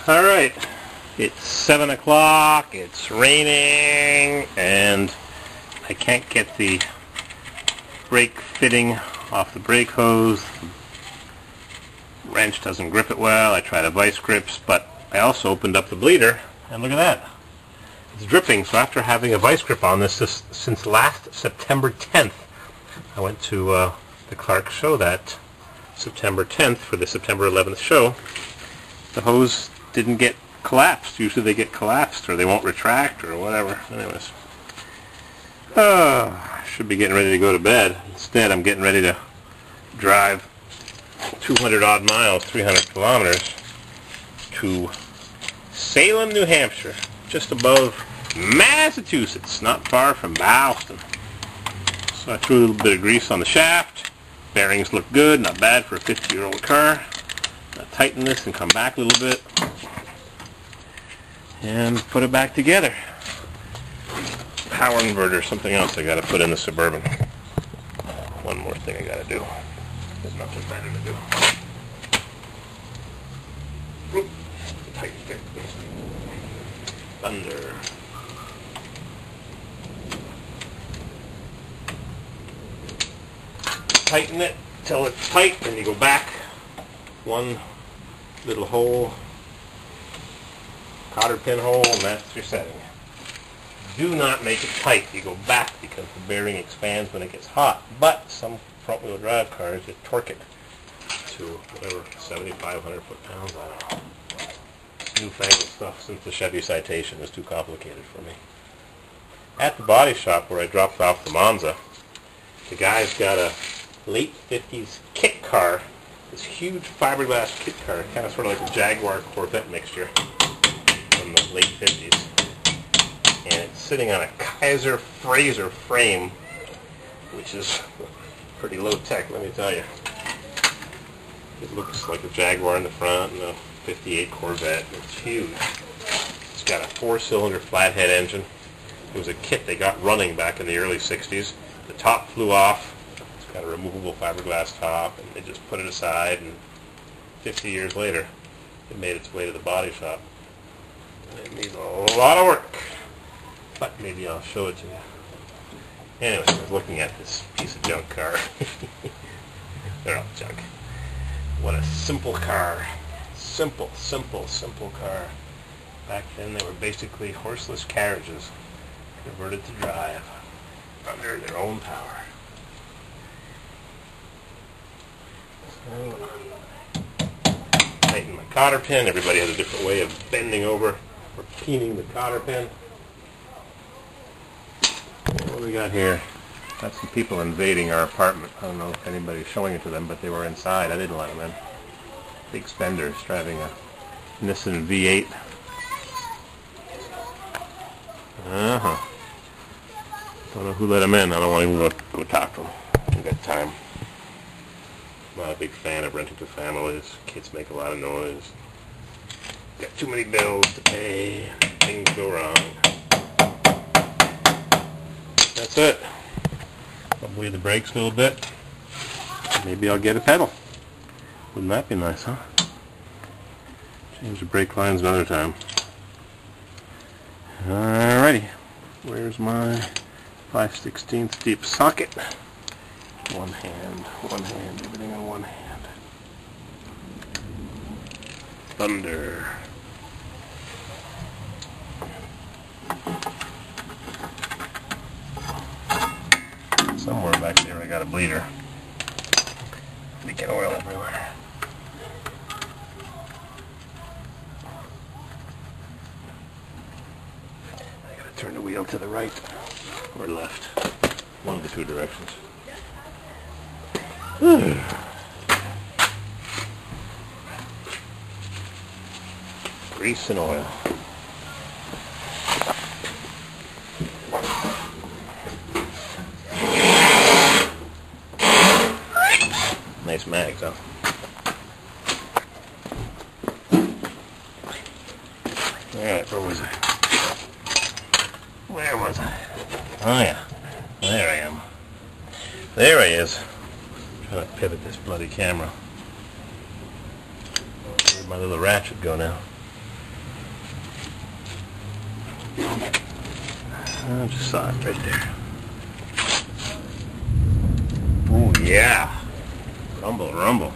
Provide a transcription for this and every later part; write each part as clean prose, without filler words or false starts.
Alright, it's 7 o'clock, it's raining, and I can't get the brake fitting off the brake hose. The wrench doesn't grip it well. I tried a vice grips, but I also opened up the bleeder, and look at that. It's dripping, so after having a vice grip on this since last September 10th, I went to the Clark show that September 10th for the September 11th show. The hose didn't get collapsed. Usually they get collapsed or they won't retract or whatever. Anyways, I should be getting ready to go to bed. Instead, I'm getting ready to drive 200 odd miles, 300 kilometers to Salem, New Hampshire, just above Massachusetts, not far from Boston. So I threw a little bit of grease on the shaft. Bearings look good, not bad for a 50-year-old car. I'll tighten this and come back a little bit and put it back together. Power inverter, something else I got to put in the Suburban. One more thing I got to do. There's nothing better to do. Oop, tighten it. Thunder. Tighten it till it's tight, and you go back one little hole, cotter pin hole, and that's your setting. Do not make it tight. You go back because the bearing expands when it gets hot. But some front-wheel drive cars, you torque it to whatever, 7,500 foot-pounds, I don't know. Newfangled stuff since the Chevy Citation is too complicated for me. At the body shop where I dropped off the Monza, the guy's got a late 50s kit car, this huge fiberglass kit car, kind of sort of like a Jaguar Corvette mixture from the late 50s. And it's sitting on a Kaiser Frazer frame, which is pretty low tech, let me tell you. It looks like a Jaguar in the front and a 58 Corvette. It's huge. It's got a 4-cylinder flathead engine. It was a kit they got running back in the early 60s. The top flew off. It's got a removable fiberglass top, and they just put it aside, and 50 years later, it made its way to the body shop. And it needs a lot of work, but maybe I'll show it to you. Anyways, I was looking at this piece of junk car. They're not junk. What a simple car. Simple car. Back then they were basically horseless carriages converted to drive under their own power. So, tighten my cotter pin. Everybody has a different way of bending over or peening the cotter pin. What do we got here? Got some people invading our apartment. I don't know if anybody's showing it to them, but they were inside. I didn't let them in. Big spenders driving a Nissan V8. Don't know who let them in. I don't want to go talk to them. I've got time. I'm not a big fan of renting to families. Kids make a lot of noise. Got too many bills to pay. Things go wrong. That's it. I'll bleed the brakes a little bit. Maybe I'll get a pedal. Wouldn't that be nice, huh? Change the brake lines another time. Alrighty. Where's my 5/16 deep socket? One hand, everything on one hand. Thunder. Somewhere back there I got a bleeder. Leaking oil everywhere. I gotta turn the wheel to the right or left. One of the two directions. Grease and oil. Nice mags, huh? Alright, where was I? Oh yeah, there I am. There he is. Trying to pivot this bloody camera. Where'd my little ratchet go now? I just saw it right there. Oh yeah. Rumble, rumble.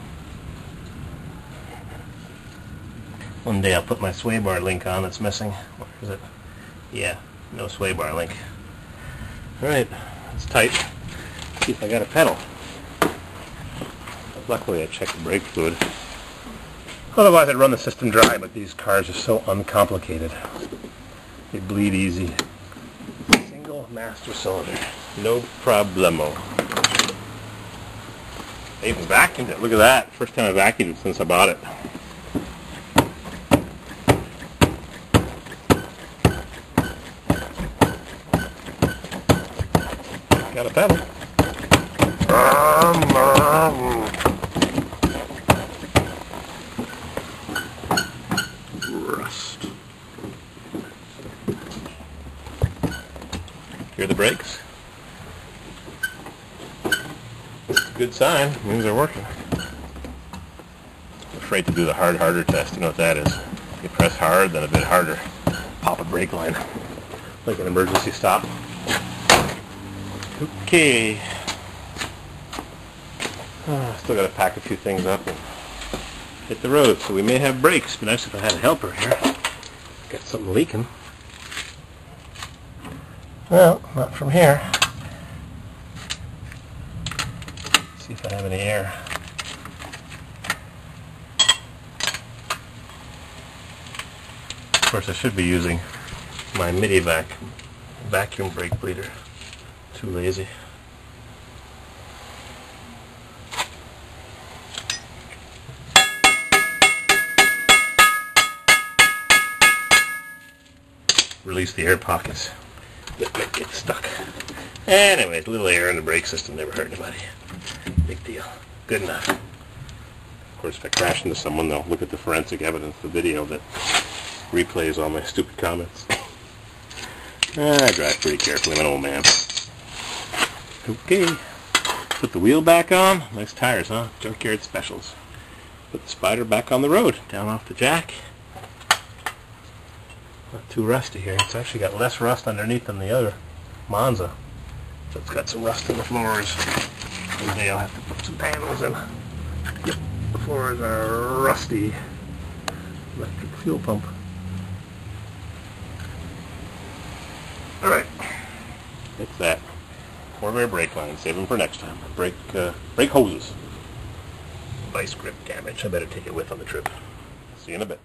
One day I'll put my sway bar link on that's missing. Where is it? Yeah, no sway bar link. Alright, it's tight. Let's see if I got a pedal. Luckily I checked the brake fluid. Otherwise I'd run the system dry, but these cars are so uncomplicated. They bleed easy. Single master cylinder. No problemo. I even vacuumed it. Look at that. First time I vacuumed it since I bought it. Got a pedal. Rust. Hear the brakes? Good sign. Means they're working. I'm afraid to do the harder test. You know what that is? You press hard, then a bit harder. Pop a brake line. Like an emergency stop. Okay. Still got to pack a few things up and hit the road. So we may have brakes. Be nice if I had a helper here. Got something leaking. Well, not from here. See if I have any air. Of course, I should be using my midi vacuum brake bleeder. Too lazy. Release the air pockets that might get stuck. Anyways, a little air in the brake system never hurt anybody. Big deal. Good enough. Of course, if I crash into someone, they'll look at the forensic evidence, the video that replays all my stupid comments. I drive pretty carefully. I'm an old man. Okay. Put the wheel back on. Nice tires, huh? Junkyard specials. Put the Spyder back on the road. Down off the jack. Not too rusty here. It's actually got less rust underneath than the other Monza. So it's got some rust in the floors. One day I'll have to put some panels in. Yep, the floors are rusty. Electric fuel pump. Alright. It's that. Four-way brake line. Save them for next time. Brake hoses. Vice grip damage. I better take it with on the trip. See you in a bit.